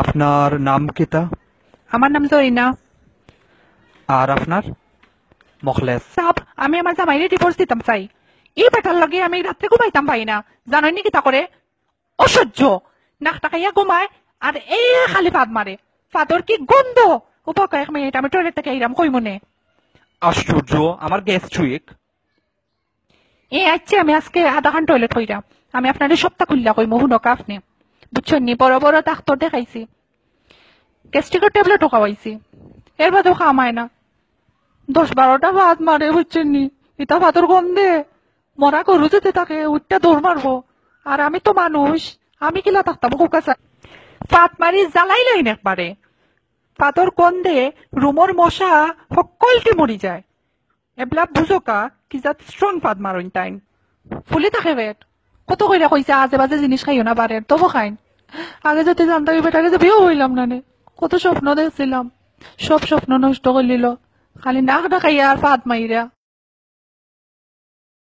আপনার নাম কিতা? আমার নাম জরিনা। আর আপনার? মখলেস। সাব, আমি আমার জামাইরে ডিভোর্স দিতাম চাই। এই বেটার লগে আমি রাত্রে ঘুমাইতাম পাই না। জানোই নি কিতা করে? অসহ্য। নাকটা খাইয়া ঘুমায় আর এই খালি পাদ মারে। ফাদর কি গন্ধ। উপাক 1 মিনিট, আমি টয়লেট থেকে আইরাম কই মনে। আশ্চর্য, আমার গ্যাস্ট্রিক। আচ্ছা, আমি আজকে আধা ঘন্টা টয়লেট হইরাম। আমি আপনার সপ্তাহ খুললা কই মহুনকা আপনি বুঝছেন নি? বড় বড় ডাক্তার দেখাইছি, গ্যাস্ট্রিকের ট্যাবলেটও খাওয়াইছি, এর বাদেও খামায় না। 10-12টা ভাত মারে বুঝছেন নি? এটা ভাতর গন্ধে মরা গরু যেতে থাকে উঠটা দৌড় মারবো। আর আমি তো মানুষ, আমি কিলা থাকতাম কুকাশা পাত মারি জ্বালাই লাইন একবারে। পাতর গন্ধে রুমর মশা সকলকে মরি যায়। এবলা বুঝোকা কি যাত স্ট্রং পাত মারইন টাইম ফুলি থাকে পেট। কত কইরা কইছে আজে বাজে জিনিস খাইও না বারের, তবু খাইন। আগে যদি জানতাম এই বেটাকে যে বিয়েও হইলাম না নে। কত স্বপ্ন দেখছিলাম, সব স্বপ্ন নষ্ট করে নিল খালি নাক ডাকাইয়া আর পাত মাইরা।